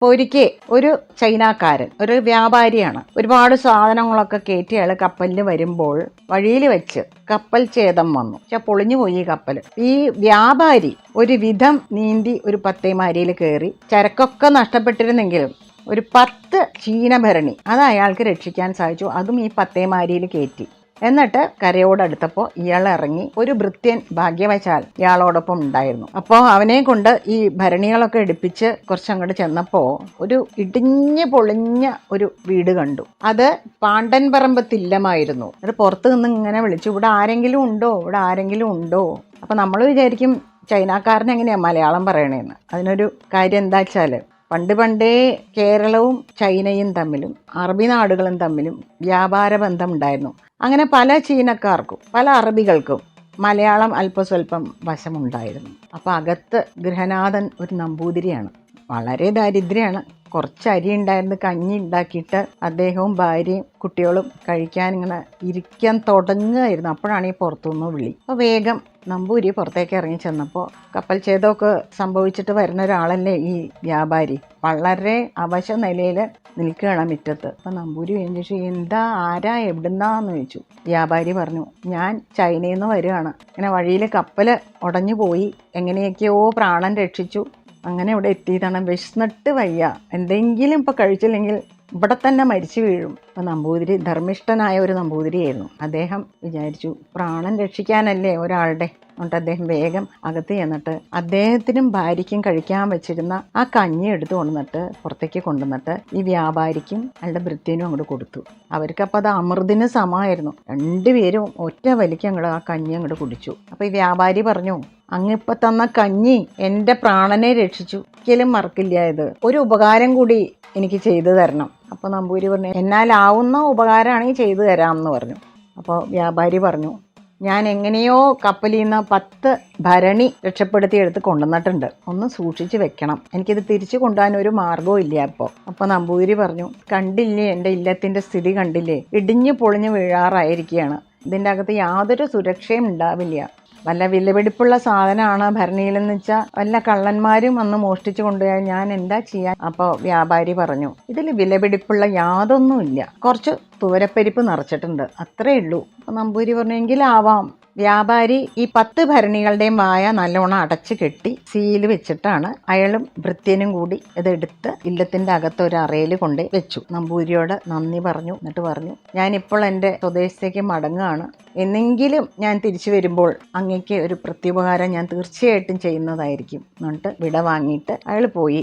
അപ്പോൾ ഒരിക്കൽ ഒരു ചൈനക്കാരൻ, ഒരു വ്യാപാരിയാണ്, ഒരുപാട് സാധനങ്ങളൊക്കെ കയറ്റി അയാൾ കപ്പലിൽ വരുമ്പോൾ വഴിയിൽ വെച്ച് കപ്പൽ ഛേദം വന്നു. പക്ഷെ പൊളിഞ്ഞു പോയി ഈ കപ്പൽ. ഈ വ്യാപാരി ഒരു വിധം നീന്തി ഒരു പത്തേമാരിയിൽ കയറി ചരക്കൊക്കെ നഷ്ടപ്പെട്ടിരുന്നെങ്കിലും ഒരു 10 ചീനഭരണി അത് അയാൾക്ക് രക്ഷിക്കാൻ സാധിച്ചു. അതും ഈ പത്തേമാരിയിൽ കയറ്റി. എന്നിട്ട് കരയോടടുത്തപ്പോൾ ഇയാൾ ഇറങ്ങി. ഒരു ഭൃത്യൻ ഭാഗ്യവശാൽ ഇയാളോടൊപ്പം ഉണ്ടായിരുന്നു. അപ്പോൾ അവനെ കൊണ്ട് ഈ ഭരണികളൊക്കെ എടുപ്പിച്ച് കുറച്ചങ്ങോട്ട് ചെന്നപ്പോൾ ഒരു ഇടിഞ്ഞ് പൊളിഞ്ഞ ഒരു വീട് കണ്ടു. അത് പാണ്ടൻപറമ്പ് തില്ലമായിരുന്നു. അത് പുറത്ത് നിന്ന് ഇങ്ങനെ വിളിച്ചു, ഇവിടെ ആരെങ്കിലും ഉണ്ടോ, ഇവിടെ ആരെങ്കിലും ഉണ്ടോ. അപ്പോൾ നമ്മൾ വിചാരിക്കും ചൈനക്കാരൻ എങ്ങനെയാണ് മലയാളം പറയണേന്ന്. അതിനൊരു കാര്യം എന്താ വെച്ചാൽ പണ്ടേ കേരളവും ചൈനയും തമ്മിലും അറബി നാടുകളും തമ്മിലും വ്യാപാര ബന്ധം ഉണ്ടായിരുന്നു. അങ്ങനെ പല ചീനക്കാർക്കും പല അറബികൾക്കും മലയാളം അല്പസ്വല്പം വശമുണ്ടായിരുന്നു. അപ്പോൾ അകത്ത് ഗൃഹനാഥൻ ഒരു നമ്പൂതിരിയാണ്, വളരെ ദാരിദ്ര്യമാണ്. കുറച്ച് അരി ഉണ്ടായിരുന്നു, കഞ്ഞി ഉണ്ടാക്കിയിട്ട് അദ്ദേഹവും ഭാര്യയും കുട്ടികളും കഴിക്കാൻ ഇങ്ങനെ ഇരിക്കാൻ തുടങ്ങുകയായിരുന്നു. അപ്പോഴാണ് ഈ പുറത്തുനിന്ന് വിളി. അപ്പോൾ വേഗം നമ്പൂരി പുറത്തേക്ക് ഇറങ്ങി ചെന്നപ്പോൾ കപ്പൽ ഛേദമൊക്കെ സംഭവിച്ചിട്ട് വരുന്ന ഒരാളല്ലേ ഈ വ്യാപാരി. വളരെ അവശ നിലയിൽ നിൽക്കുകയാണ് മുറ്റത്ത്. അപ്പം നമ്പൂരി ചോദിച്ചു, എന്താ, ആരാ, എവിടുന്നാന്ന് ചോദിച്ചു. വ്യാപാരി പറഞ്ഞു, ഞാൻ ചൈനയിൽ നിന്ന് വരികയാണ്. ഇങ്ങനെ വഴിയിൽ കപ്പൽ ഉടഞ്ഞു പോയി, എങ്ങനെയൊക്കെയോ പ്രാണൻ രക്ഷിച്ചു, അങ്ങനെ ഇവിടെ എത്തിയതാണ്. വിശന്നിട്ട് വയ്യ, എന്തെങ്കിലും ഇപ്പോൾ കഴിച്ചില്ലെങ്കിൽ ഇവിടെ തന്നെ മരിച്ചു വീഴും. അപ്പോൾ നമ്പൂതിരി ധർമ്മിഷ്ഠനായ ഒരു നമ്പൂതിരിയായിരുന്നു. അദ്ദേഹം വിചാരിച്ചു, പ്രാണൻ രക്ഷിക്കാനല്ലേ ഒരാളുടെ. എന്നിട്ട് അദ്ദേഹം വേഗം അകത്ത് ചെന്നിട്ട് അദ്ദേഹത്തിനും ഭാര്യയ്ക്കും കഴിക്കാൻ വെച്ചിരുന്ന ആ കഞ്ഞി എടുത്ത് കൊണ്ടുവന്നിട്ട് പുറത്തേക്ക് കൊണ്ടുവന്നിട്ട് ഈ വ്യാപാരിക്കും അയാളുടെ ഭൃത്യനും അങ്ങോട്ട് കൊടുത്തു. അവർക്കപ്പോൾ അത് അമൃതിന് സമമായിരുന്നു. രണ്ടുപേരും ഒറ്റ വലിക്ക് അങ്ങോട്ട് ആ കഞ്ഞി അങ്ങോട്ട് കുടിച്ചു. അപ്പോൾ ഈ വ്യാപാരി പറഞ്ഞു, അങ്ങിപ്പോൾ തന്ന കഞ്ഞി എൻ്റെ പ്രാണനെ രക്ഷിച്ചു, ഒരിക്കലും മറക്കില്ല. ഇത് ഒരു ഉപകാരം കൂടി എനിക്ക് ചെയ്തു തരണം. അപ്പോൾ നമ്പൂരി പറഞ്ഞു, എന്നാലാവുന്ന ഉപകാരമാണെങ്കിൽ ചെയ്തു തരാമെന്ന് പറഞ്ഞു. അപ്പോൾ വ്യാപാരി പറഞ്ഞു, ഞാൻ എങ്ങനെയോ കപ്പലിൽ നിന്ന് 10 ഭരണി രക്ഷപ്പെടുത്തി എടുത്ത് കൊണ്ടുവന്നിട്ടുണ്ട്, ഒന്ന് സൂക്ഷിച്ച് വെക്കണം, എനിക്കിത് തിരിച്ചു കൊണ്ടുപോകാൻ ഒരു മാർഗവും ഇല്ല. അപ്പോൾ നമ്പൂതിരി പറഞ്ഞു, കണ്ടില്ലേ എൻ്റെ ഇല്ലത്തിൻ്റെ സ്ഥിതി, കണ്ടില്ലേ, ഇടിഞ്ഞു പൊളിഞ്ഞു വീഴാറായിരിക്കുകയാണ്. ഇതിൻ്റെ അകത്ത് യാതൊരു സുരക്ഷയും ഉണ്ടാവില്ല. വല്ല വിലപിടിപ്പുള്ള സാധനമാണ് ഭരണിയിലെന്ന് വെച്ചാൽ വല്ല കള്ളന്മാരും വന്ന് മോഷ്ടിച്ചു കൊണ്ടുപോയാൽ ഞാൻ എന്താ ചെയ്യാൻ. അപ്പോൾ വ്യാപാരി പറഞ്ഞു, ഇതിൽ വിലപിടിപ്പുള്ള യാതൊന്നുമില്ല, കുറച്ച് തുവരപ്പരിപ്പ് നിറച്ചിട്ടുണ്ട്, അത്രേ ഉള്ളൂ. അപ്പോൾ നമ്പൂരി പറഞ്ഞു, എങ്കിലാവാം. വ്യാപാരി ഈ 10 ഭരണികളുടെയും വായ നല്ലോണം അടച്ചു കെട്ടി സീല് വെച്ചിട്ടാണ് അയാളും ഭൃത്യനും കൂടി ഇതെടുത്ത് ഇല്ലത്തിൻ്റെ അകത്ത് ഒരു അറയിൽ കൊണ്ട് വെച്ചു. നമ്പൂരിയോട് നന്ദി പറഞ്ഞു. എന്നിട്ട് പറഞ്ഞു, ഞാനിപ്പോൾ എൻ്റെ സ്വദേശത്തേക്ക് മടങ്ങുകയാണ്, എന്നെങ്കിലും ഞാൻ തിരിച്ചു വരുമ്പോൾ അങ്ങേക്ക് ഒരു പ്രത്യുപകാരം ഞാൻ തീർച്ചയായിട്ടും ചെയ്യുന്നതായിരിക്കും. എന്നിട്ട് വിട വാങ്ങിയിട്ട് അയാൾ പോയി.